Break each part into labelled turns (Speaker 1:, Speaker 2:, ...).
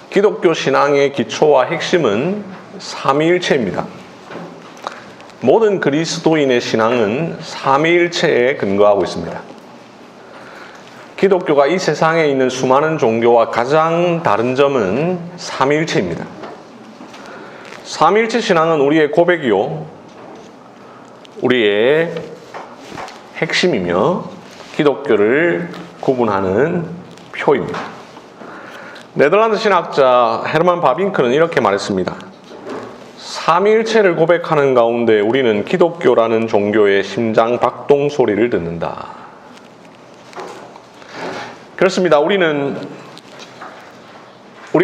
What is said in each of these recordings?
Speaker 1: 기독교 신앙의 기초와 핵심은 삼위일체입니다. 모든 그리스도인의 신앙은 삼위일체에 근거하고 있습니다. 기독교가 이 세상에 있는 수많은 종교와 가장 다른 점은 삼위일체입니다. 삼위일체 신앙은 우리의 고백이요, 우리의 핵심이며 기독교를 구분하는 표입니다. 네덜란드 신학자 헤르만 바빙크는 이렇게 말했습니다. 삼위일체를 고백하는 가운데 우리는 기독교라는 종교의 심장 박동 소리를 듣는다. 그렇습니다. 우리가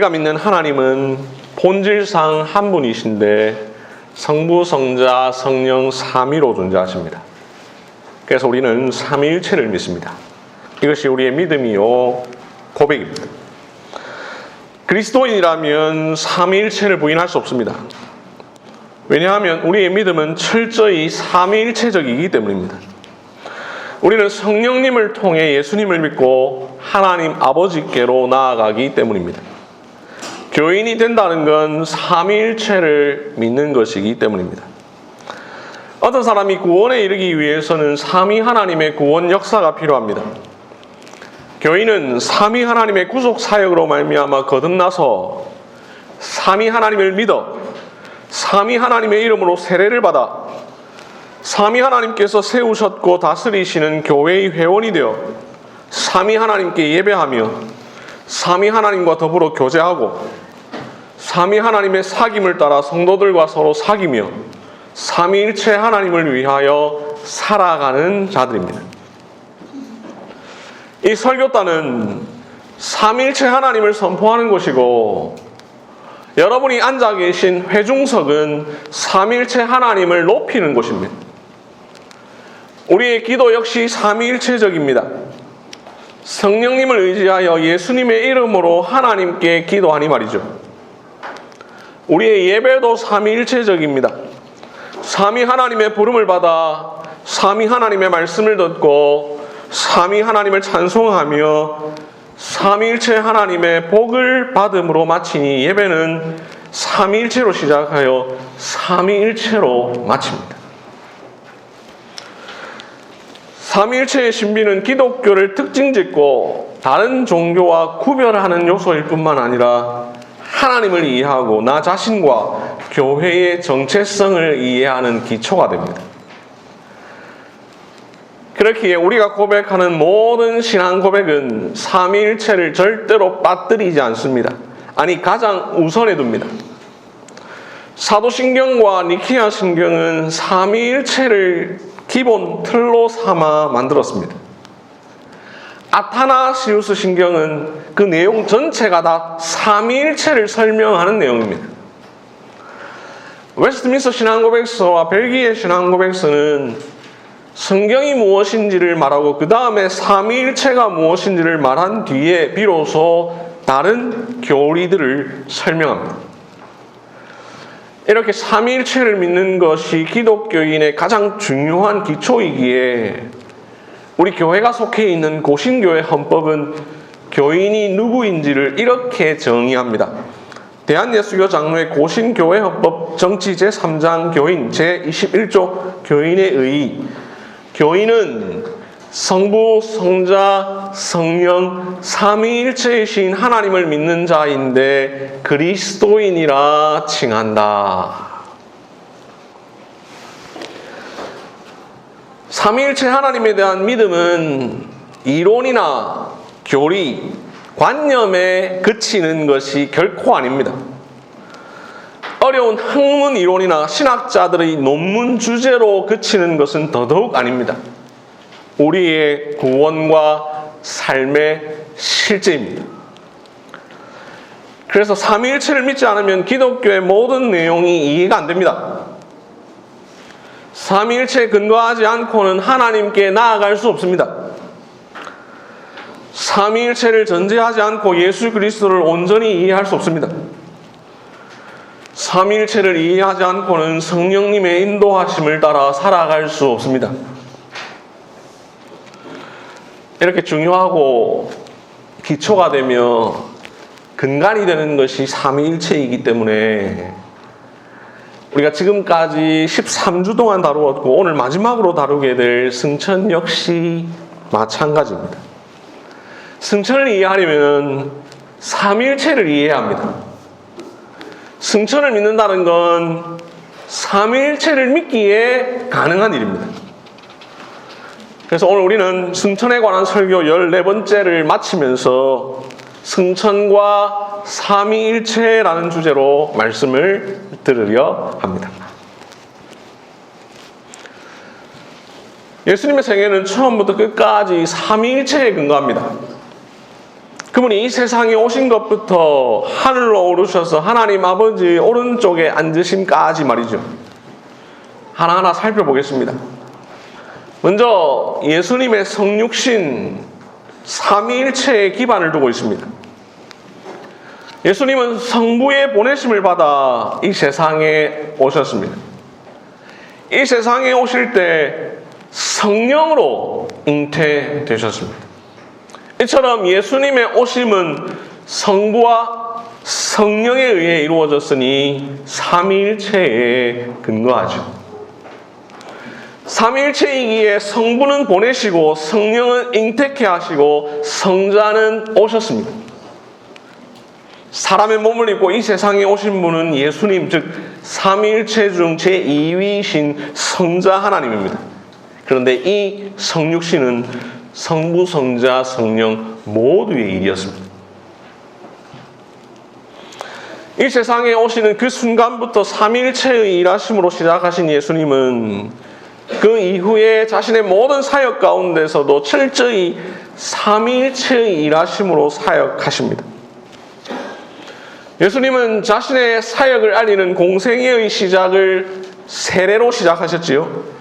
Speaker 1: 믿는 하나님은 본질상 한 분이신데 성부, 성자, 성령 삼위로 존재하십니다. 그래서 우리는 삼위일체를 믿습니다. 이것이 우리의 믿음이요 고백입니다. 그리스도인이라면 삼위일체를 부인할 수 없습니다. 왜냐하면 우리의 믿음은 철저히 삼위일체적이기 때문입니다. 우리는 성령님을 통해 예수님을 믿고 하나님 아버지께로 나아가기 때문입니다. 교인이 된다는 건 삼위일체를 믿는 것이기 때문입니다. 어떤 사람이 구원에 이르기 위해서는 삼위 하나님의 구원 역사가 필요합니다. 교인은 삼위 하나님의 구속 사역으로 말미암아 거듭나서 삼위 하나님을 믿어 삼위 하나님의 이름으로 세례를 받아 삼위 하나님께서 세우셨고 다스리시는 교회의 회원이 되어 삼위 하나님께 예배하며 삼위 하나님과 더불어 교제하고 삼위 하나님의 사귐을 따라 성도들과 서로 사귀며 삼위일체 하나님을 위하여 살아가는 자들입니다. 이 설교단은 삼위일체 하나님을 선포하는 곳이고 여러분이 앉아 계신 회중석은 삼위일체 하나님을 높이는 곳입니다. 우리의 기도 역시 삼위일체적입니다. 성령님을 의지하여 예수님의 이름으로 하나님께 기도하니 말이죠. 우리의 예배도 삼위일체적입니다. 삼위 하나님의 부름을 받아 삼위 하나님의 말씀을 듣고 삼위 하나님을 찬송하며 삼위일체 하나님의 복을 받음으로 마치니 예배는 삼위일체로 시작하여 삼위일체로 마칩니다. 삼위일체의 신비는 기독교를 특징짓고 다른 종교와 구별하는 요소일 뿐만 아니라 하나님을 이해하고 나 자신과 교회의 정체성을 이해하는 기초가 됩니다. 그렇기에 우리가 고백하는 모든 신앙 고백은 삼위일체를 절대로 빠뜨리지 않습니다. 아니, 가장 우선에 둡니다. 사도신경과 니케아 신경은 삼위일체를 기본 틀로 삼아 만들었습니다. 아타나시우스 신경은 그 내용 전체가 다 삼위일체를 설명하는 내용입니다. 웨스트민스터 신앙고백서와 벨기에 신앙고백서는 성경이 무엇인지를 말하고 그 다음에 삼위일체가 무엇인지를 말한 뒤에 비로소 다른 교리들을 설명합니다. 이렇게 삼위일체를 믿는 것이 기독교인의 가장 중요한 기초이기에 우리 교회가 속해 있는 고신교회 헌법은 교인이 누구인지를 이렇게 정의합니다. 대한예수교 장로의 고신교회 헌법 정치 제3장 교인 제21조 교인의 의의. 교인은 성부, 성자, 성령 삼위일체이신 하나님을 믿는 자인데 그리스도인이라 칭한다. 삼위일체 하나님에 대한 믿음은 이론이나 교리, 관념에 그치는 것이 결코 아닙니다. 어려운 학문 이론이나 신학자들의 논문 주제로 그치는 것은 더더욱 아닙니다. 우리의 구원과 삶의 실제입니다. 그래서 삼위일체를 믿지 않으면 기독교의 모든 내용이 이해가 안 됩니다. 삼위일체에 근거하지 않고는 하나님께 나아갈 수 없습니다. 삼위일체를 전제하지 않고 예수 그리스도를 온전히 이해할 수 없습니다. 삼위일체를 이해하지 않고는 성령님의 인도하심을 따라 살아갈 수 없습니다. 이렇게 중요하고 기초가 되며 근간이 되는 것이 삼위일체이기 때문에 우리가 지금까지 13주 동안 다루었고 오늘 마지막으로 다루게 될 승천 역시 마찬가지입니다. 승천을 이해하려면 삼위일체를 이해해야 합니다. 승천을 믿는다는 건 삼위일체를 믿기에 가능한 일입니다. 그래서 오늘 우리는 승천에 관한 설교 14번째를 마치면서 승천과 삼위일체라는 주제로 말씀을 들으려 합니다. 예수님의 생애는 처음부터 끝까지 삼위일체에 근거합니다. 그분이 이 세상에 오신 것부터 하늘로 오르셔서 하나님 아버지 오른쪽에 앉으심까지 말이죠. 하나하나 살펴보겠습니다. 먼저 예수님의 성육신 삼위일체의 기반을 두고 있습니다. 예수님은 성부의 보내심을 받아 이 세상에 오셨습니다. 이 세상에 오실 때 성령으로 잉태되셨습니다. 이처럼 예수님의 오심은 성부와 성령에 의해 이루어졌으니 삼위일체에 근거하죠. 삼위일체이기에 성부는 보내시고 성령은 잉태케 하시고 성자는 오셨습니다. 사람의 몸을 입고 이 세상에 오신 분은 예수님, 즉 삼위일체 중 제2위이신 성자 하나님입니다. 그런데 이 성육신은 성부, 성자, 성령 모두의 일이었습니다. 이 세상에 오시는 그 순간부터 삼위일체의 일하심으로 시작하신 예수님은 그 이후에 자신의 모든 사역 가운데서도 철저히 삼위일체의 일하심으로 사역하십니다. 예수님은 자신의 사역을 알리는 공생애의 시작을 세례로 시작하셨지요.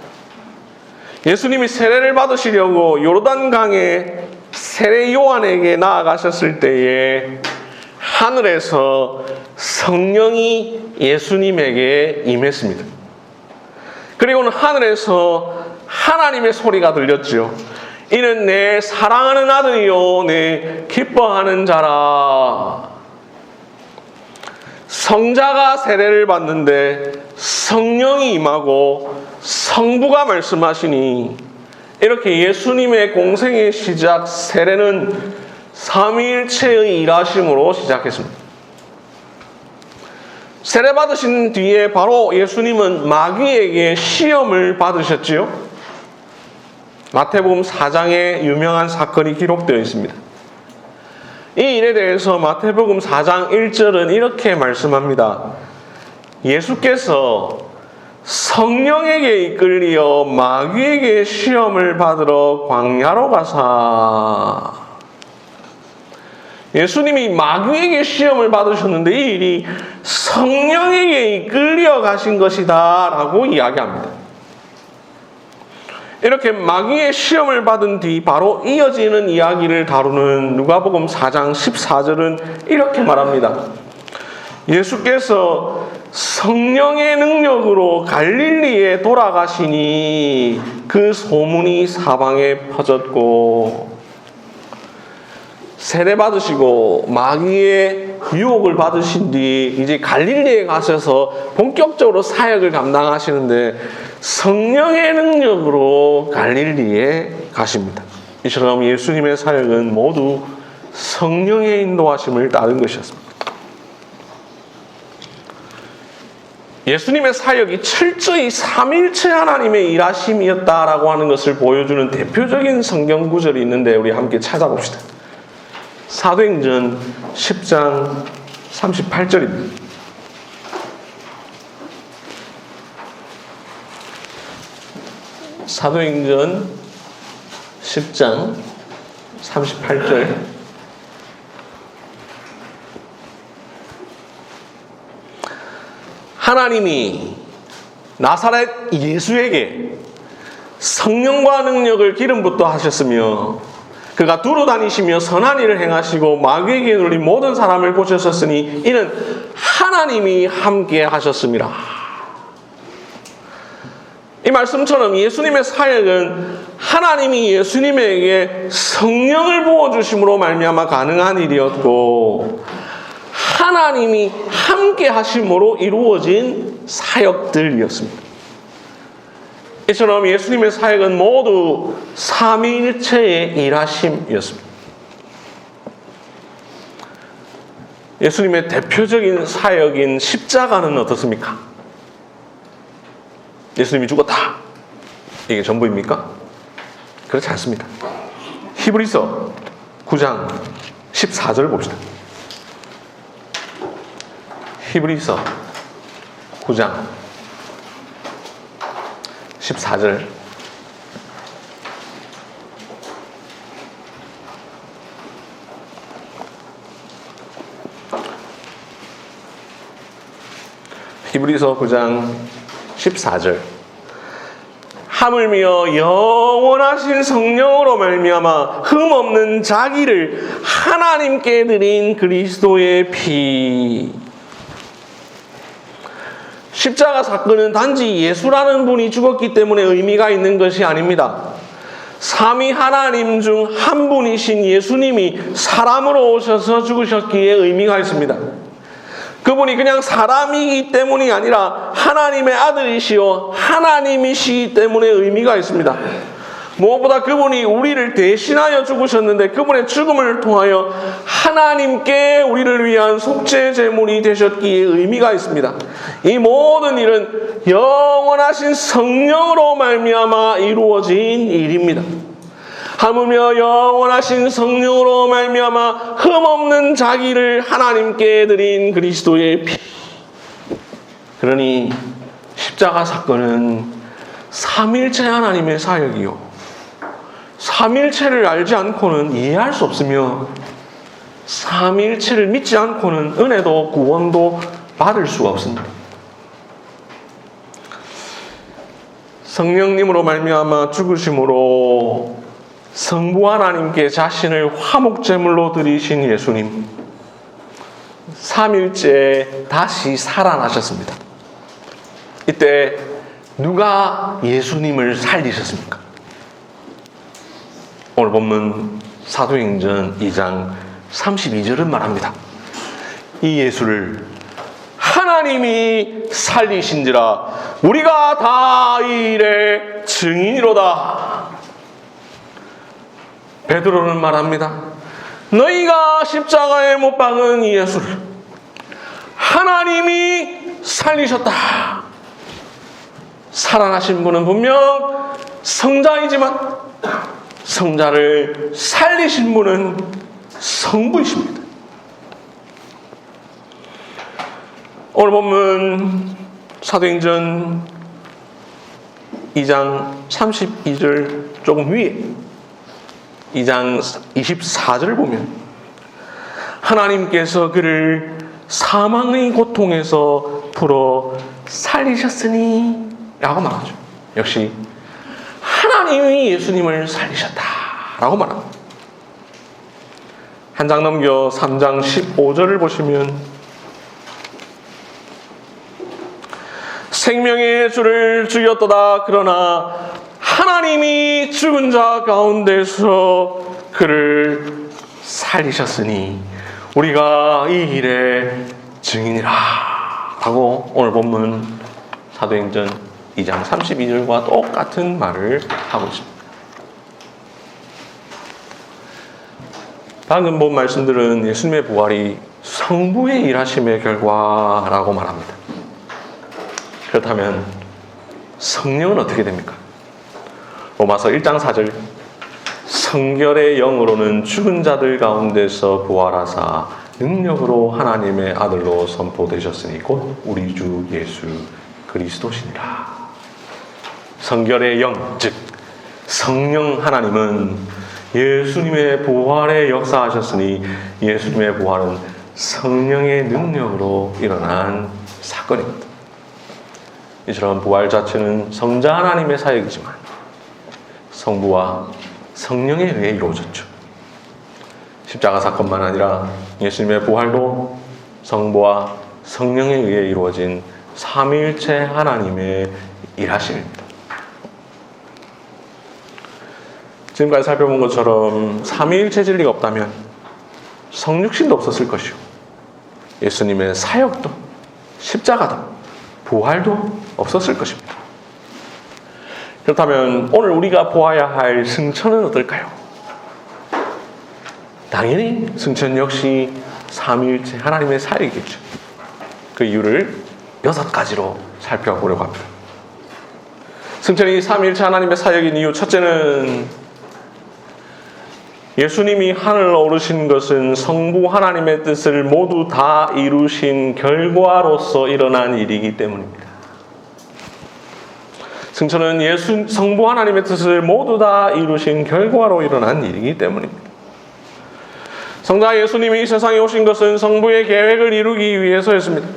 Speaker 1: 예수님이 세례를 받으시려고 요르단강에 세례 요한에게 나아가셨을 때에 하늘에서 성령이 예수님에게 임했습니다. 그리고는 하늘에서 하나님의 소리가 들렸죠. 이는 내 사랑하는 아들이요 내 기뻐하는 자라. 성자가 세례를 받는데 성령이 임하고 성부가 말씀하시니 이렇게 예수님의 공생의 시작 세례는 삼위일체의 일하심으로 시작했습니다. 세례 받으신 뒤에 바로 예수님은 마귀에게 시험을 받으셨지요. 마태복음 4장에 유명한 사건이 기록되어 있습니다. 이 일에 대해서 마태복음 4장 1절은 이렇게 말씀합니다. 예수께서 성령에게 이끌리어 마귀에게 시험을 받으러 광야로 가사. 예수님이 마귀에게 시험을 받으셨는데 이 일이 성령에게 이끌려 가신 것이다 라고 이야기합니다. 이렇게 마귀의 시험을 받은 뒤 바로 이어지는 이야기를 다루는 누가복음 4장 14절은 이렇게 말합니다. 예수께서 성령의 능력으로 갈릴리에 돌아가시니 그 소문이 사방에 퍼졌고, 세례 받으시고 마귀의 유혹을 받으신 뒤 이제 갈릴리에 가셔서 본격적으로 사역을 감당하시는데 성령의 능력으로 갈릴리에 가십니다. 이처럼 예수님의 사역은 모두 성령의 인도하심을 따른 것이었습니다. 예수님의 사역이 철저히 삼위일체 하나님의 일하심이었다라고 하는 것을 보여주는 대표적인 성경 구절이 있는데 우리 함께 찾아봅시다. 사도행전 10장 38절입니다. 사도행전 10장 38절. 하나님이 나사렛 예수에게 성령과 능력을 기름부터 하셨으며 그가 두루 다니시며 선한 일을 행하시고 마귀에게 눌린 모든 사람을 고쳤었으니 이는 하나님이 함께 하셨습니다. 이 말씀처럼 예수님의 사역은 하나님이 예수님에게 성령을 부어주심으로 말미암아 가능한 일이었고, 하나님이 함께 하심으로 이루어진 사역들이었습니다. 이처럼 예수님의 사역은 모두 삼위일체의 일하심이었습니다. 예수님의 대표적인 사역인 십자가는 어떻습니까? 예수님이 죽었다. 이게 전부입니까? 그렇지 않습니다. 히브리서 9장 14절 봅시다. 히브리서 9장 14절. 히브리서 9장 14절. 하물며 영원하신 성령으로 말미암아 흠없는 자기를 하나님께 드린 그리스도의 피. 십자가 사건은 단지 예수라는 분이 죽었기 때문에 의미가 있는 것이 아닙니다. 삼위 하나님 중 한 분이신 예수님이 사람으로 오셔서 죽으셨기에 의미가 있습니다. 그분이 그냥 사람이기 때문이 아니라 하나님의 아들이시요 하나님이시기 때문에 의미가 있습니다. 무엇보다 그분이 우리를 대신하여 죽으셨는데 그분의 죽음을 통하여 하나님께 우리를 위한 속죄 제물이 되셨기에 의미가 있습니다. 이 모든 일은 영원하신 성령으로 말미암아 이루어진 일입니다. 하물며 영원하신 성령으로 말미암아 흠없는 자기를 하나님께 드린 그리스도의 피. 그러니 십자가 사건은 삼일체 하나님의 사역이요, 삼일체를 알지 않고는 이해할 수 없으며 삼일체를 믿지 않고는 은혜도 구원도 받을 수가 없습니다. 성령님으로 말미암아 죽으심으로 성부 하나님께 자신을 화목제물로 드리신 예수님, 삼일째 다시 살아나셨습니다. 이때 누가 예수님을 살리셨습니까? 오늘 본문 사도행전 2장 32절은 말합니다. 이 예수를 하나님이 살리신지라 우리가 다 이 일의 증인이로다. 베드로는 말합니다. 너희가 십자가에 못 박은 이 예수를 하나님이 살리셨다. 살아나신 분은 분명 성자이지만 성자를 살리신 분은 성부이십니다. 오늘 본문 사도행전 2장 32절 조금 위에 2장 24절을 보면 하나님께서 그를 사망의 고통에서 풀어 살리셨으니 라고 말하죠. 역시 하나님이 예수님을 살리셨다라고 말합니다. 한 장 넘겨 3장 15절을 보시면 생명의 주를 죽였도다. 그러나 하나님이 죽은 자 가운데서 그를 살리셨으니 우리가 이 일의 증인이라 하고 오늘 본문 사도행전 2장 32절과 똑같은 말을 하고 있습니다. 방금 본 말씀들은 예수님의 부활이 성부의 일하심의 결과라고 말합니다. 그렇다면 성령은 어떻게 됩니까? 로마서 1장 4절 성결의 영으로는 죽은 자들 가운데서 부활하사 능력으로 하나님의 아들로 선포되셨으니 곧 우리 주 예수 그리스도시니라. 성결의 영, 즉 성령 하나님은 예수님의 부활에 역사하셨으니 예수님의 부활은 성령의 능력으로 일어난 사건입니다. 이처럼 부활 자체는 성자 하나님의 사역이지만 성부와 성령에 의해 이루어졌죠. 십자가 사건만 아니라 예수님의 부활도 성부와 성령에 의해 이루어진 삼위일체 하나님의 일하심입니다. 지금까지 살펴본 것처럼 삼위일체 진리가 없다면 성육신도 없었을 것이고 예수님의 사역도, 십자가도, 부활도 없었을 것입니다. 그렇다면 오늘 우리가 보아야 할 승천은 어떨까요? 당연히 승천 역시 삼위일체 하나님의 사역이겠죠. 그 이유를 6가지로 살펴보려고 합니다. 승천이 삼위일체 하나님의 사역인 이유, 첫째는 예수님이 하늘로 오르신 것은 성부 하나님의 뜻을 모두 다 이루신 결과로서 일어난 일이기 때문입니다. 승천은 성부 하나님의 뜻을 모두 다 이루신 결과로 일어난 일이기 때문입니다. 성자 예수님이 이 세상에 오신 것은 성부의 계획을 이루기 위해서였습니다.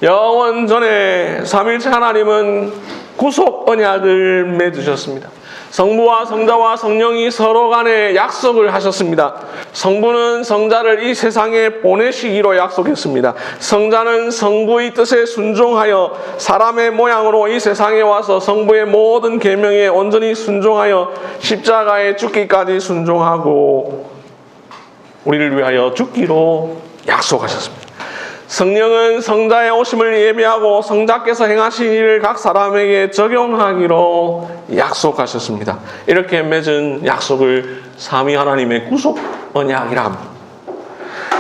Speaker 1: 영원 전에 삼위일체 하나님은 구속 언약을 맺으셨습니다. 성부와 성자와 성령이 서로 간에 약속을 하셨습니다. 성부는 성자를 이 세상에 보내시기로 약속했습니다. 성자는 성부의 뜻에 순종하여 사람의 모양으로 이 세상에 와서 성부의 모든 계명에 온전히 순종하여 십자가에 죽기까지 순종하고 우리를 위하여 죽기로 약속하셨습니다. 성령은 성자의 오심을 예비하고 성자께서 행하신 일을 각 사람에게 적용하기로 약속하셨습니다. 이렇게 맺은 약속을 삼위 하나님의 구속 언약이라 합니다.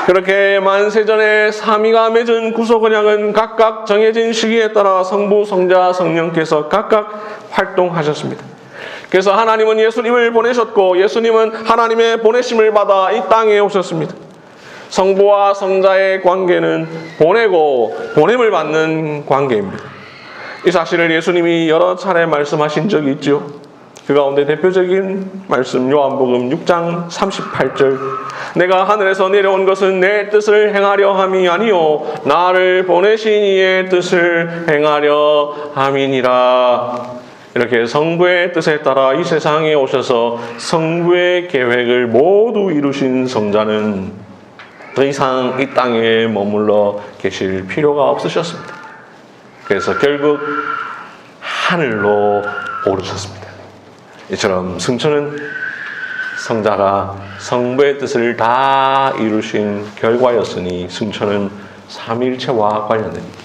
Speaker 1: 그렇게 만세전에 삼위가 맺은 구속 언약은 각각 정해진 시기에 따라 성부, 성자, 성령께서 각각 활동하셨습니다. 그래서 하나님은 예수님을 보내셨고 예수님은 하나님의 보내심을 받아 이 땅에 오셨습니다. 성부와 성자의 관계는 보내고 보냄을 받는 관계입니다. 이 사실을 예수님이 여러 차례 말씀하신 적이 있죠. 그 가운데 대표적인 말씀 요한복음 6장 38절, 내가 하늘에서 내려온 것은 내 뜻을 행하려 함이 아니요 나를 보내신 이의 뜻을 행하려 함이니라. 이렇게 성부의 뜻에 따라 이 세상에 오셔서 성부의 계획을 모두 이루신 성자는 더 이상 이 땅에 머물러 계실 필요가 없으셨습니다. 그래서 결국 하늘로 오르셨습니다. 이처럼 승천은 성자가 성부의 뜻을 다 이루신 결과였으니 승천은 삼위일체와 관련됩니다.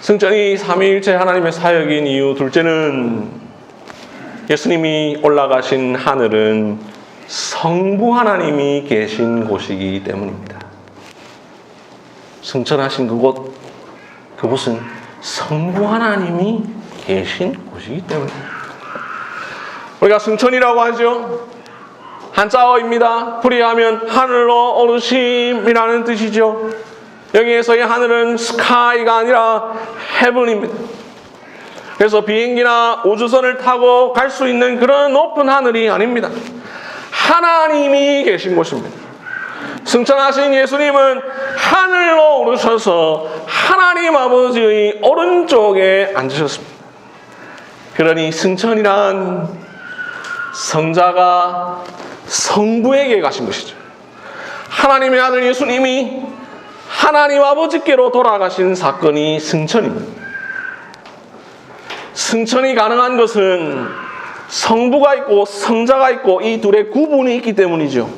Speaker 1: 승천이 삼위일체 하나님의 사역인 이유, 둘째는 예수님이 올라가신 하늘은 성부 하나님이 계신 곳이기 때문입니다. 승천하신 그곳은 성부 하나님이 계신 곳이기 때문입니다. 우리가 승천이라고 하죠. 한자어입니다. 풀이하면 하늘로 오르심이라는 뜻이죠. 여기에서의 하늘은 스카이가 아니라 헤븐입니다. 그래서 비행기나 우주선을 타고 갈 수 있는 그런 높은 하늘이 아닙니다. 하나님이 계신 곳입니다. 승천하신 예수님은 하늘로 오르셔서 하나님 아버지의 오른쪽에 앉으셨습니다. 그러니 승천이란 성자가 성부에게 가신 것이죠. 하나님의 아들 예수님이 하나님 아버지께로 돌아가신 사건이 승천입니다. 승천이 가능한 것은 성부가 있고 성자가 있고 이 둘의 구분이 있기 때문이죠.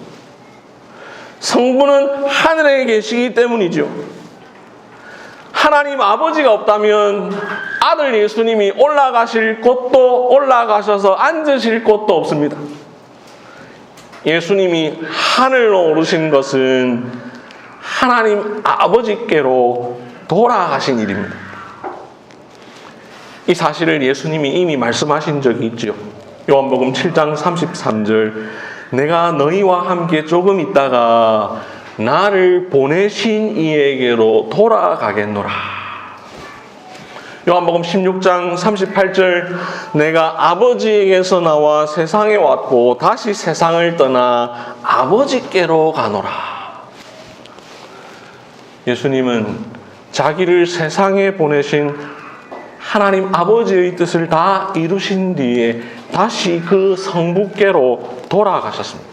Speaker 1: 성부는 하늘에 계시기 때문이죠. 하나님 아버지가 없다면 아들 예수님이 올라가실 곳도 올라가셔서 앉으실 곳도 없습니다. 예수님이 하늘로 오르신 것은 하나님 아버지께로 돌아가신 일입니다. 이 사실을 예수님이 이미 말씀하신 적이 있죠. 요한복음 7장 33절, 내가 너희와 함께 조금 있다가 나를 보내신 이에게로 돌아가겠노라. 요한복음 16장 38절, 내가 아버지에게서 나와 세상에 왔고 다시 세상을 떠나 아버지께로 가노라. 예수님은 자기를 세상에 보내신 하나님 아버지의 뜻을 다 이루신 뒤에 다시 그 성부께로 돌아가셨습니다.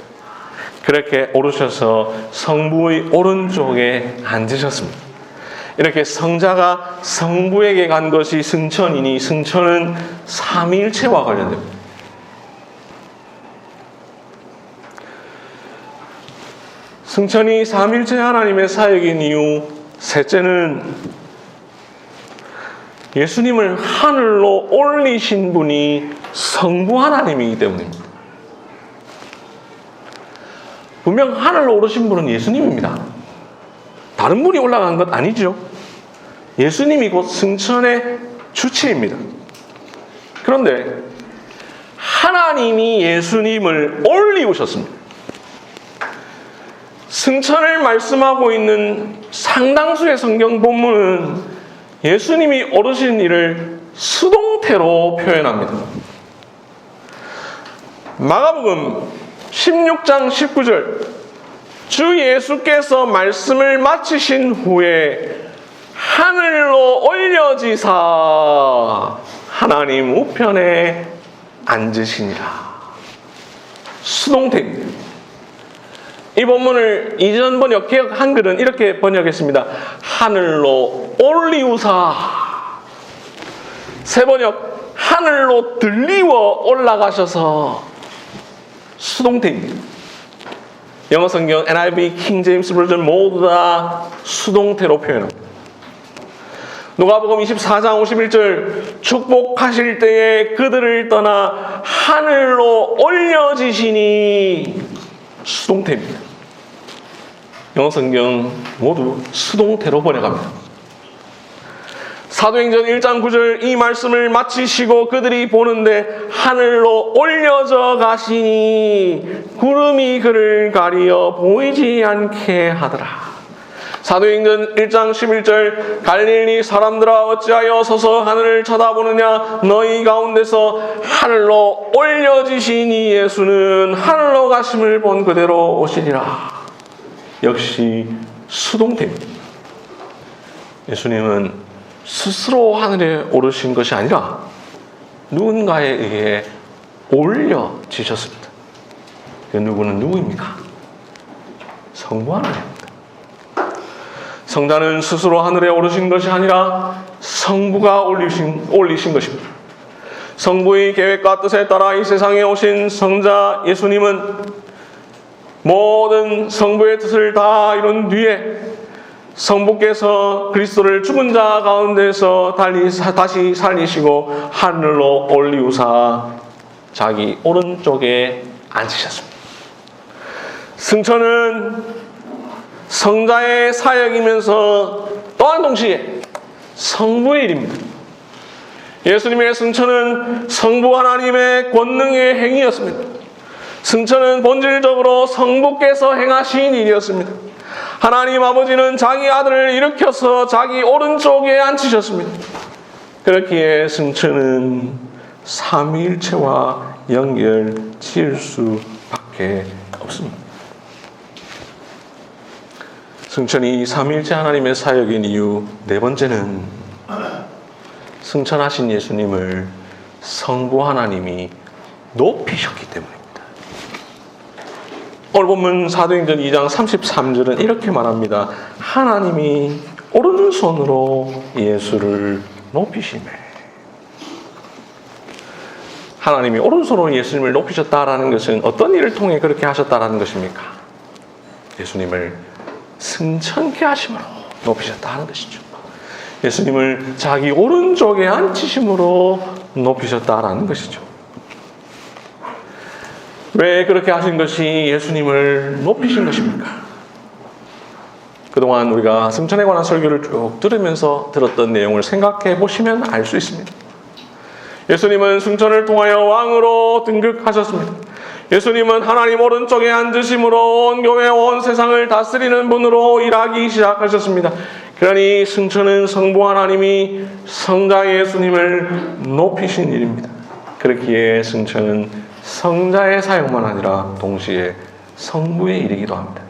Speaker 1: 그렇게 오르셔서 성부의 오른쪽에 앉으셨습니다. 이렇게 성자가 성부에게 간 것이 승천이니 승천은 삼위일체와 관련됩니다. 승천이 삼일체 하나님의 사역인 이유 셋째는 예수님을 하늘로 올리신 분이 성부 하나님이기 때문입니다. 분명 하늘로 오르신 분은 예수님입니다. 다른 분이 올라간 것 아니죠. 예수님이 곧 승천의 주체입니다. 그런데 하나님이 예수님을 올리우셨습니다. 승천을 말씀하고 있는 상당수의 성경 본문은 예수님이 오르신 일을 수동태로 표현합니다. 마가복음 16장 19절, 주 예수께서 말씀을 마치신 후에 하늘로 올려지사 하나님 우편에 앉으시니라. 수동태입니다. 이 본문을 이전 번역 개역 한글은 이렇게 번역했습니다. 하늘로 올리우사. 새 번역 하늘로 들리워 올라가셔서. 수동태입니다. 영어 성경 NIV, 킹 제임스 버전 모두 다 수동태로 표현합니다. 누가복음 24장 51절, 축복하실 때에 그들을 떠나 하늘로 올려지시니. 수동태입니다. 영어 성경 모두 수동태로 번역합니다. 사도행전 1장 9절, 이 말씀을 마치시고 그들이 보는데 하늘로 올려져 가시니 구름이 그를 가리어 보이지 않게 하더라. 사도행전 1장 11절, 갈릴리 사람들아 어찌하여 서서 하늘을 쳐다보느냐, 너희 가운데서 하늘로 올려지시니 예수는 하늘로 가심을 본 그대로 오시리라. 역시 수동태입니다. 예수님은 스스로 하늘에 오르신 것이 아니라 누군가에 의해 올려지셨습니다. 그 누구는 누구입니까? 성부 하나님입니다. 성자는 스스로 하늘에 오르신 것이 아니라 성부가 올리신 것입니다. 성부의 계획과 뜻에 따라 이 세상에 오신 성자 예수님은 모든 성부의 뜻을 다 이룬 뒤에 성부께서 그리스도를 죽은 자 가운데서 다시 살리시고 하늘로 올리우사 자기 오른쪽에 앉으셨습니다. 승천은 성자의 사역이면서 또한 동시에 성부의 일입니다. 예수님의 승천은 성부 하나님의 권능의 행위였습니다. 승천은 본질적으로 성부께서 행하신 일이었습니다. 하나님 아버지는 자기 아들을 일으켜서 자기 오른쪽에 앉히셨습니다. 그렇기에 승천은 삼위일체와 연결 지을 수밖에 없습니다. 승천이 삼위일체 하나님의 사역인 이유 네 번째는 승천하신 예수님을 성부 하나님이 높이셨기 때문입니다. 오늘 본문 사도행전 2장 33절은 이렇게 말합니다. 하나님이 오른손으로 예수를 높이시매. 하나님이 오른손으로 예수님을 높이셨다라는 것은 어떤 일을 통해 그렇게 하셨다라는 것입니까? 예수님을 승천케 하심으로 높이셨다는 것이죠. 예수님을 자기 오른쪽에 앉히심으로 높이셨다라는 것이죠. 왜 그렇게 하신 것이 예수님을 높이신 것입니까? 그동안 우리가 승천에 관한 설교를 쭉 들으면서 들었던 내용을 생각해 보시면 알 수 있습니다. 예수님은 승천을 통하여 왕으로 등극하셨습니다. 예수님은 하나님 오른쪽에 앉으심으로 온 교회 온 세상을 다스리는 분으로 일하기 시작하셨습니다. 그러니 승천은 성부 하나님이 성자 예수님을 높이신 일입니다. 그렇기에 승천은 성자의 사역만 아니라 동시에 성부의 일이기도 합니다.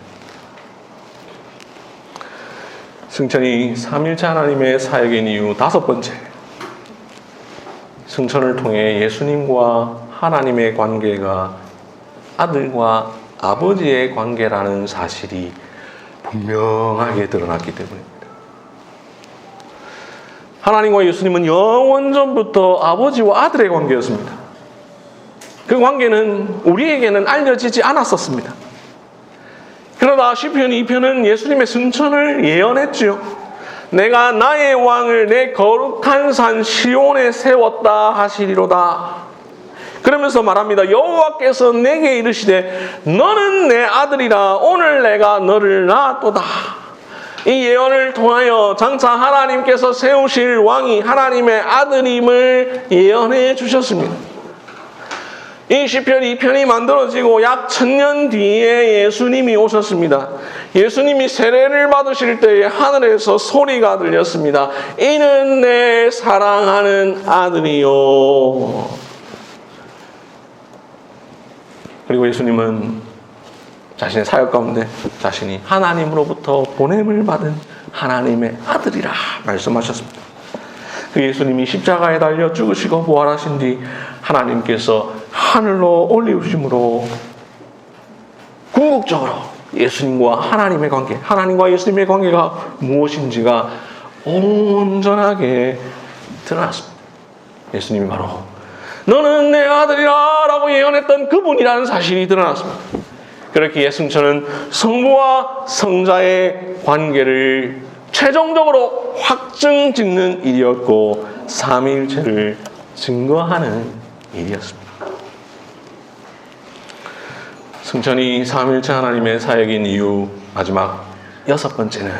Speaker 1: 승천이 삼위일체 하나님의 사역인 이유 다섯 번째, 승천을 통해 예수님과 하나님의 관계가 아들과 아버지의 관계라는 사실이 분명하게 드러났기 때문입니다. 하나님과 예수님은 영원전부터 아버지와 아들의 관계였습니다. 그 관계는 우리에게는 알려지지 않았었습니다. 그러나 무엇보다 시편 2편은 예수님의 승천을 예언했지요. 내가 나의 왕을 내 거룩한 산 시온에 세웠다 하시리로다. 그러면서 말합니다. 여호와께서 내게 이르시되 너는 내 아들이라 오늘 내가 너를 낳았도다. 이 예언을 통하여 장차 하나님께서 세우실 왕이 하나님의 아들임을 예언해 주셨습니다. 이 시편 2편이 만들어지고 약 1000년 뒤에 예수님이 오셨습니다. 예수님이 세례를 받으실 때에 하늘에서 소리가 들렸습니다. 이는 내 사랑하는 아들이요. 그리고 예수님은 자신의 사역 가운데 자신이 하나님으로부터 보냄을 받은 하나님의 아들이라 말씀하셨습니다. 그 예수님이 십자가에 달려 죽으시고 부활하신 뒤 하나님께서 하늘로 올리우심으로 궁극적으로 예수님과 하나님의 관계, 하나님과 예수님의 관계가 무엇인지가 온전하게 드러났습니다. 예수님이 바로 너는 내 아들이라 라고 예언했던 그분이라는 사실이 드러났습니다. 그렇게 승천은 성부와 성자의 관계를 최종적으로 확증짓는 일이었고 삼위일체를 증거하는 일이었습니다. 승천이 삼위일체 하나님의 사역인 이유 마지막 6번째는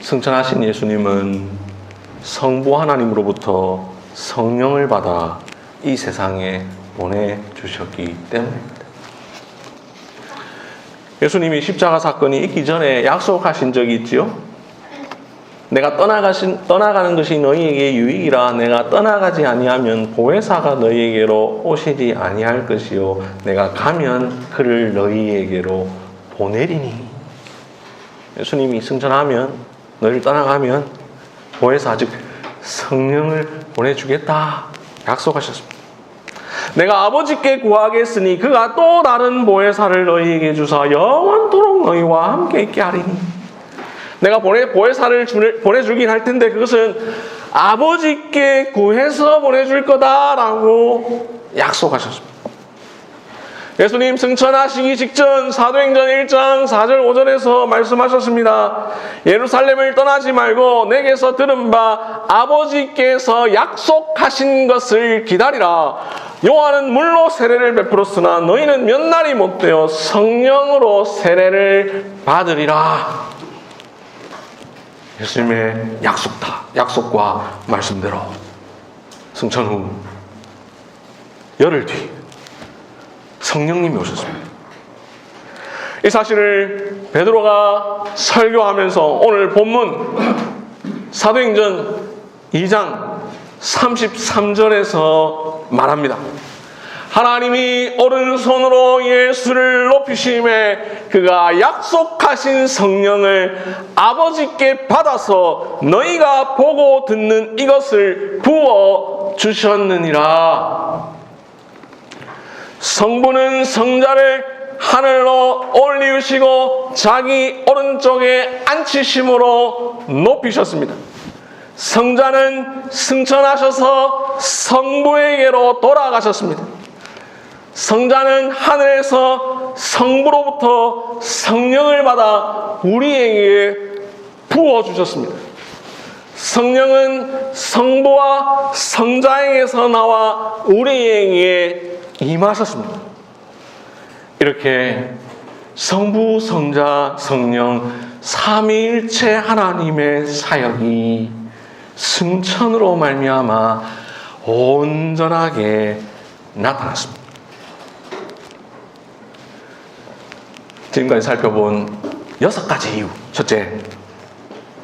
Speaker 1: 승천하신 예수님은 성부 하나님으로부터 성령을 받아 이 세상에 보내주셨기 때문입니다. 예수님이 십자가 사건이 있기 전에 약속하신 적이 있지요. 내가 떠나가는 것이 너희에게 유익이라. 내가 떠나가지 아니하면 보혜사가 너희에게로 오시지 아니할 것이요 내가 가면 그를 너희에게로 보내리니. 예수님이 승천하면, 너희를 떠나가면 보혜사 즉 성령을 보내주겠다 약속하셨습니다. 내가 아버지께 구하겠으니 그가 또 다른 보혜사를 너희에게 주사 영원토록 너희와 함께 있게 하리니. 내가 보혜사를 보내주긴 할 텐데 그것은 아버지께 구해서 보내줄 거다라고 약속하셨습니다. 예수님 승천하시기 직전 사도행전 1장 4절 5절에서 말씀하셨습니다. 예루살렘을 떠나지 말고 내게서 들은 바 아버지께서 약속하신 것을 기다리라. 요한은 물로 세례를 베풀었으나 너희는 몇 날이 못되어 성령으로 세례를 받으리라. 예수님의 약속과 말씀대로 승천 후 열흘 뒤 성령님이 오셨습니다. 이 사실을 베드로가 설교하면서 오늘 본문 사도행전 2장 33절에서 말합니다. 하나님이 오른손으로 예수를 높이심에 그가 약속하신 성령을 아버지께 받아서 너희가 보고 듣는 이것을 부어 주셨느니라. 성부는 성자를 하늘로 올리우시고 자기 오른쪽에 앉히심으로 높이셨습니다. 성자는 승천하셔서 성부에게로 돌아가셨습니다. 성자는 하늘에서 성부로부터 성령을 받아 우리에게 부어주셨습니다. 성령은 성부와 성자에게서 나와 우리에게 임하셨습니다. 이렇게 성부, 성자, 성령 삼위일체 하나님의 사역이 승천으로 말미암아 온전하게 나타났습니다. 지금까지 살펴본 6가지 이유. 첫째,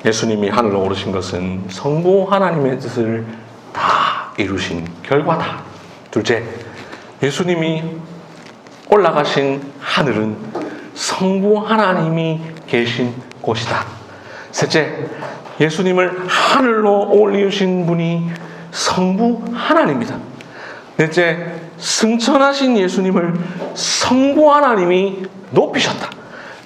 Speaker 1: 예수님이 하늘로 오르신 것은 성부 하나님의 뜻을 다 이루신 결과다. 둘째, 예수님이 올라가신 하늘은 성부 하나님이 계신 곳이다. 셋째, 예수님을 하늘로 올리우신 분이 성부 하나님이다. 넷째, 승천하신 예수님을 성부 하나님이 높이셨다.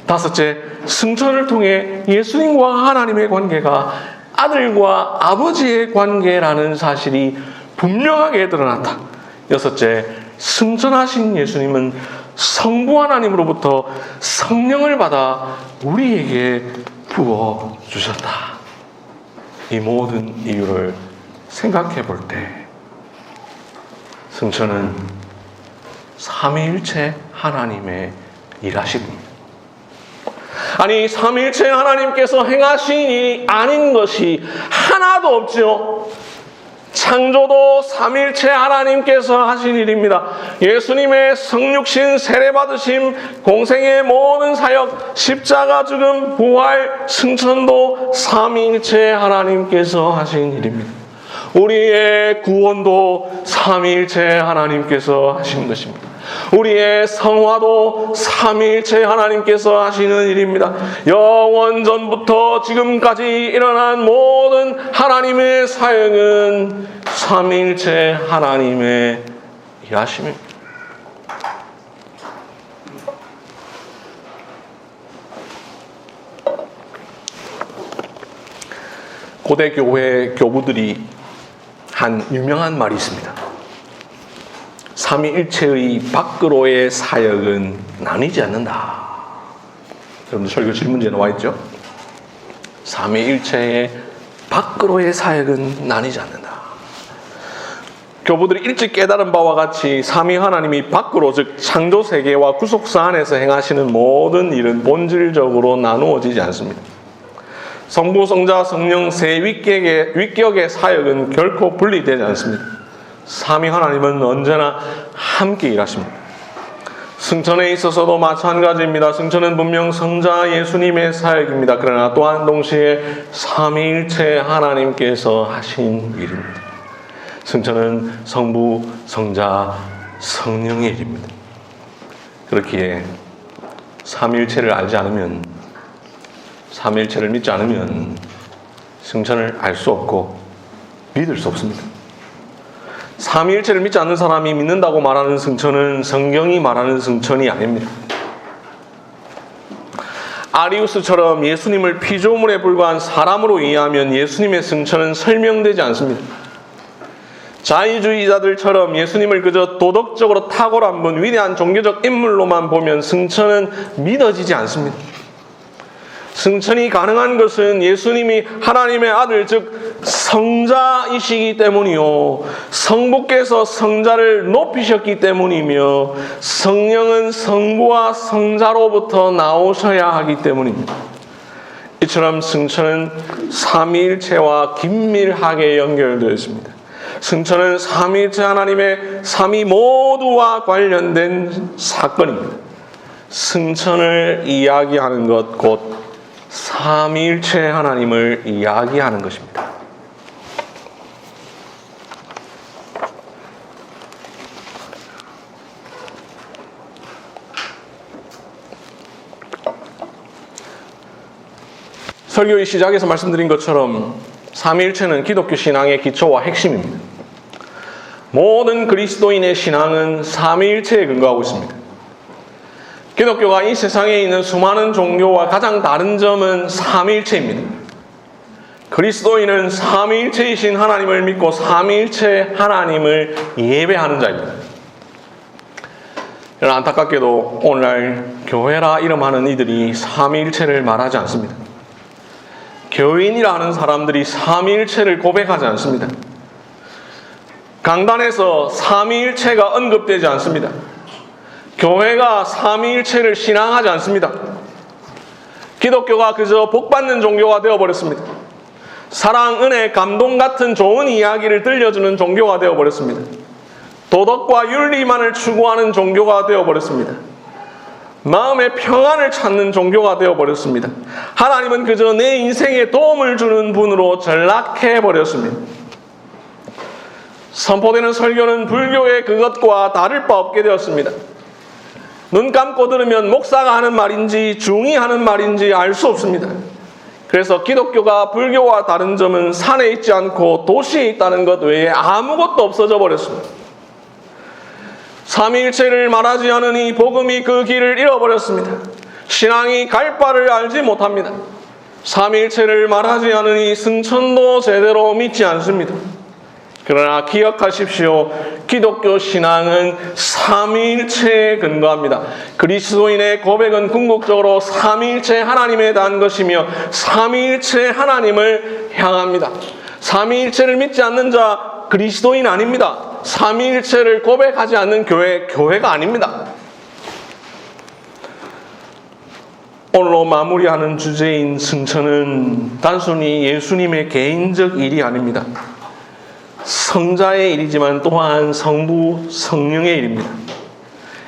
Speaker 1: 다섯째, 승천을 통해 예수님과 하나님의 관계가 아들과 아버지의 관계라는 사실이 분명하게 드러났다. 여섯째, 승천하신 예수님은 성부 하나님으로부터 성령을 받아 우리에게 부어주셨다. 이 모든 이유를 생각해 볼 때 승천은 삼위일체 하나님의 일하심입니다. 아니, 삼위일체 하나님께서 행하신 일이 아닌 것이 하나도 없죠. 창조도 삼위일체 하나님께서 하신 일입니다. 예수님의 성육신, 세례받으심, 공생의 모든 사역, 십자가 죽음, 부활, 승천도 삼위일체 하나님께서 하신 일입니다. 우리의 구원도 삼위일체 하나님께서 하신 것입니다. 우리의 성화도 삼위일체 하나님께서 하시는 일입니다. 영원전부터 지금까지 일어난 모든 하나님의 사역은 삼위일체 하나님의 일하심입니다. 고대 교회 교부들이 한 유명한 말이 있습니다. 삼위일체의 밖으로의 사역은 나뉘지 않는다. 여러분들 설교 질문지에 나와 있죠? 삼위일체의 밖으로의 사역은 나뉘지 않는다. 교부들이 일찍 깨달은 바와 같이 삼위 하나님이 밖으로, 즉 창조세계와 구속사 안에서 행하시는 모든 일은 본질적으로 나누어지지 않습니다. 성부, 성자, 성령 세 위격의 사역은 결코 분리되지 않습니다. 삼위 하나님은 언제나 함께 일하십니다. 승천에 있어서도 마찬가지입니다. 승천은 분명 성자 예수님의 사역입니다. 그러나 또한 동시에 삼위일체 하나님께서 하신 일입니다. 승천은 성부, 성자, 성령의 일입니다. 그렇기에 삼위일체를 알지 않으면, 삼위일체를 믿지 않으면 승천을 알 수 없고 믿을 수 없습니다. 삼위일체를 믿지 않는 사람이 믿는다고 말하는 승천은 성경이 말하는 승천이 아닙니다. 아리우스처럼 예수님을 피조물에 불과한 사람으로 이해하면 예수님의 승천은 설명되지 않습니다. 자유주의자들처럼 예수님을 그저 도덕적으로 탁월한 분, 위대한 종교적 인물로만 보면 승천은 믿어지지 않습니다. 승천이 가능한 것은 예수님이 하나님의 아들, 즉 성자이시기 때문이요, 성부께서 성자를 높이셨기 때문이며, 성령은 성부와 성자로부터 나오셔야 하기 때문입니다. 이처럼 승천은 삼위일체와 긴밀하게 연결되어 있습니다. 승천은 삼위일체 하나님의 삼위 모두와 관련된 사건입니다. 승천을 이야기하는 것 곧 삼위일체 하나님을 이야기하는 것입니다. 설교의 시작에서 말씀드린 것처럼 삼위일체는 기독교 신앙의 기초와 핵심입니다. 모든 그리스도인의 신앙은 삼위일체에 근거하고 있습니다. 기독교가 이 세상에 있는 수많은 종교와 가장 다른 점은 삼위일체입니다. 그리스도인은 삼위일체이신 하나님을 믿고 삼위일체 하나님을 예배하는 자입니다. 그러나 안타깝게도 오늘날 교회라 이름하는 이들이 삼위일체를 말하지 않습니다. 교인이라 하는 사람들이 삼위일체를 고백하지 않습니다. 강단에서 삼위일체가 언급되지 않습니다. 교회가 삼위일체를 신앙하지 않습니다. 기독교가 그저 복받는 종교가 되어버렸습니다. 사랑, 은혜, 감동 같은 좋은 이야기를 들려주는 종교가 되어버렸습니다. 도덕과 윤리만을 추구하는 종교가 되어버렸습니다. 마음의 평안을 찾는 종교가 되어버렸습니다. 하나님은 그저 내 인생에 도움을 주는 분으로 전락해버렸습니다. 선포되는 설교는 불교의 그것과 다를 바 없게 되었습니다. 눈 감고 들으면 목사가 하는 말인지 중이 하는 말인지 알 수 없습니다. 그래서 기독교가 불교와 다른 점은 산에 있지 않고 도시에 있다는 것 외에 아무것도 없어져 버렸습니다. 삼위일체를 말하지 않으니 복음이 그 길을 잃어버렸습니다. 신앙이 갈 바를 알지 못합니다. 삼위일체를 말하지 않으니 승천도 제대로 믿지 않습니다. 그러나 기억하십시오. 기독교 신앙은 삼위일체에 근거합니다. 그리스도인의 고백은 궁극적으로 삼위일체 하나님에 대한 것이며 삼위일체 하나님을 향합니다. 삼위일체를 믿지 않는 자 그리스도인 아닙니다. 삼위일체를 고백하지 않는 교회가 아닙니다. 오늘로 마무리하는 주제인 승천은 단순히 예수님의 개인적 일이 아닙니다. 성자의 일이지만 또한 성부, 성령의 일입니다.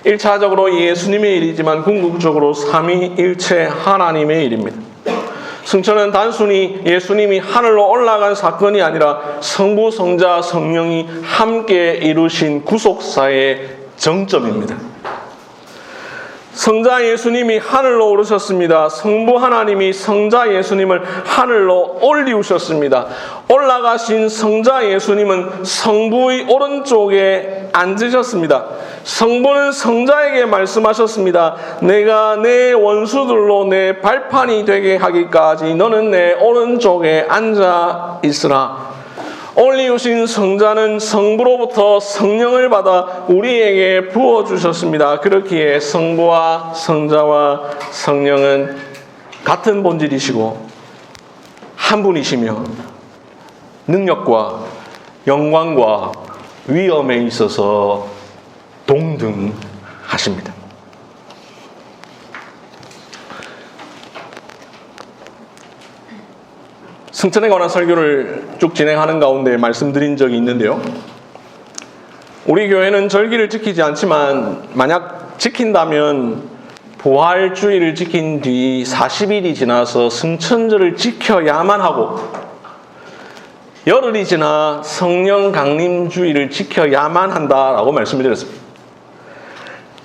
Speaker 1: 1차적으로 예수님의 일이지만 궁극적으로 삼위일체 하나님의 일입니다. 승천은 단순히 예수님이 하늘로 올라간 사건이 아니라 성부, 성자, 성령이 함께 이루신 구속사의 정점입니다. 성자 예수님이 하늘로 오르셨습니다. 성부 하나님이 성자 예수님을 하늘로 올리우셨습니다. 올라가신 성자 예수님은 성부의 오른쪽에 앉으셨습니다. 성부는 성자에게 말씀하셨습니다. 내가 내 원수들로 내 발판이 되게 하기까지 너는 내 오른쪽에 앉아 있으라. 올리우신 성자는 성부로부터 성령을 받아 우리에게 부어주셨습니다. 그렇기에 성부와 성자와 성령은 같은 본질이시고 한 분이시며 능력과 영광과 위엄에 있어서 동등하십니다. 승천에 관한 설교를 쭉 진행하는 가운데 말씀드린 적이 있는데요. 우리 교회는 절기를 지키지 않지만 만약 지킨다면 부활주의를 지킨 뒤 40일이 지나서 승천절을 지켜야만 하고 열흘이 지나 성령 강림주의를 지켜야만 한다라고 말씀을 드렸습니다.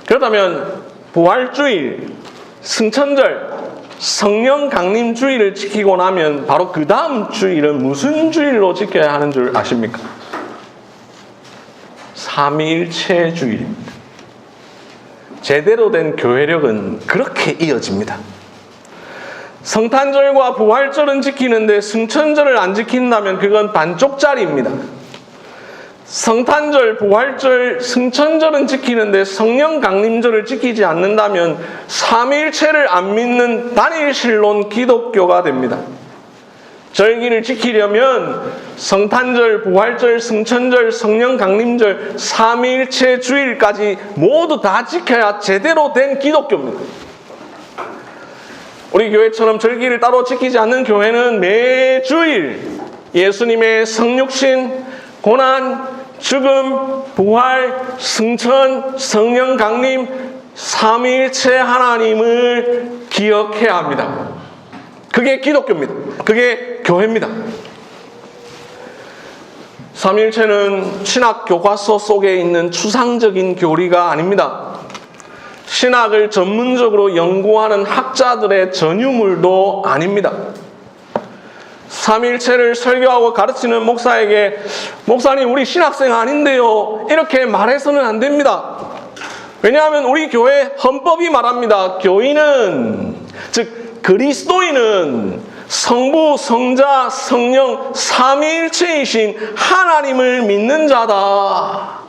Speaker 1: 그렇다면 부활주일, 승천절, 성령 강림 주일을 지키고 나면 바로 그 다음 주일은 무슨 주일로 지켜야 하는 줄 아십니까? 삼위일체 주일입니다. 제대로 된 교회력은 그렇게 이어집니다. 성탄절과 부활절은 지키는데 승천절을 안 지킨다면 그건 반쪽짜리입니다. 성탄절, 부활절, 승천절은 지키는데 성령 강림절을 지키지 않는다면 삼위일체를 안 믿는 단일신론 기독교가 됩니다. 절기를 지키려면 성탄절, 부활절, 승천절, 성령 강림절, 삼위일체 주일까지 모두 다 지켜야 제대로 된 기독교입니다. 우리 교회처럼 절기를 따로 지키지 않는 교회는 매주일 예수님의 성육신, 고난, 죽음, 부활, 승천, 성령 강림, 삼위일체 하나님을 기억해야 합니다. 그게 기독교입니다. 그게 교회입니다. 삼위일체는 신학 교과서 속에 있는 추상적인 교리가 아닙니다. 신학을 전문적으로 연구하는 학자들의 전유물도 아닙니다. 삼위일체를 설교하고 가르치는 목사에게 목사님 우리 신학생 아닌데요 이렇게 말해서는 안 됩니다. 왜냐하면 우리 교회 헌법이 말합니다. 교인은 즉 그리스도인은 성부, 성자, 성령 삼위일체이신 하나님을 믿는 자다.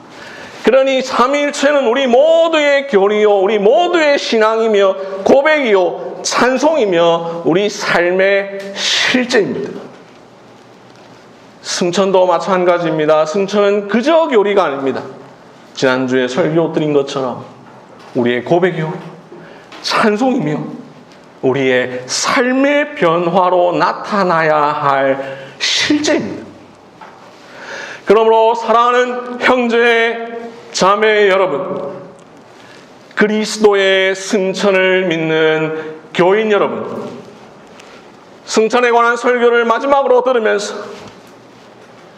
Speaker 1: 그러니 삼위일체는 우리 모두의 교리요 우리 모두의 신앙이며 고백이요 찬송이며 우리 삶의 실제입니다. 승천도 마찬가지입니다. 승천은 그저 교리가 아닙니다. 지난주에 설교 드린 것처럼 우리의 고백이요 찬송이며 우리의 삶의 변화로 나타나야 할 실제입니다. 그러므로 사랑하는 형제, 자매 여러분, 그리스도의 승천을 믿는 교인 여러분, 승천에 관한 설교를 마지막으로 들으면서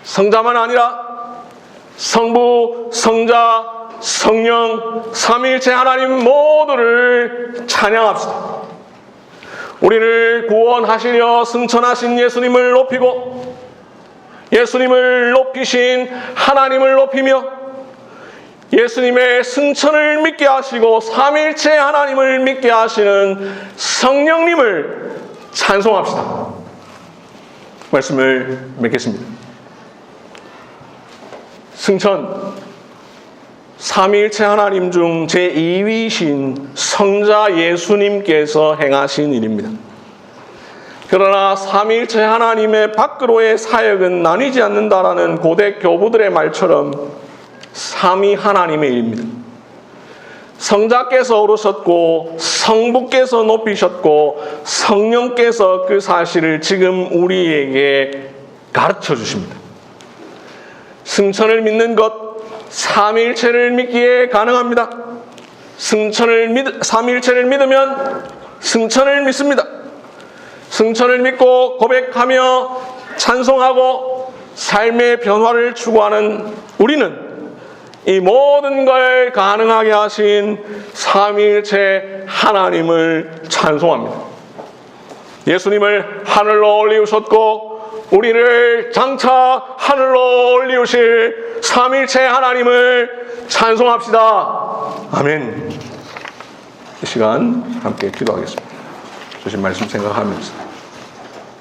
Speaker 1: 성자만 아니라 성부, 성자, 성령, 삼위일체 하나님 모두를 찬양합시다. 우리를 구원하시려 승천하신 예수님을 높이고 예수님을 높이신 하나님을 높이며 예수님의 승천을 믿게 하시고 삼위일체 하나님을 믿게 하시는 성령님을 찬송합시다. 말씀을 맺겠습니다. 승천, 삼위일체 하나님 중 제2위신 성자 예수님께서 행하신 일입니다. 그러나 삼위일체 하나님의 밖으로의 사역은 나뉘지 않는다라는 고대 교부들의 말처럼 삼위 하나님의 일입니다. 성자께서 오르셨고 성부께서 높이셨고 성령께서 그 사실을 지금 우리에게 가르쳐 주십니다. 승천을 믿는 것, 삼위일체를 믿기에 가능합니다. 삼위일체를 믿으면 승천을 믿습니다. 승천을 믿고 고백하며 찬송하고 삶의 변화를 추구하는 우리는 이 모든 걸 가능하게 하신 삼위일체 하나님을 찬송합니다. 예수님을 하늘로 올리우셨고 우리를 장차 하늘로 올리우실 삼위일체 하나님을 찬송합시다. 아멘. 이 시간 함께 기도하겠습니다. 주신 말씀 생각하면서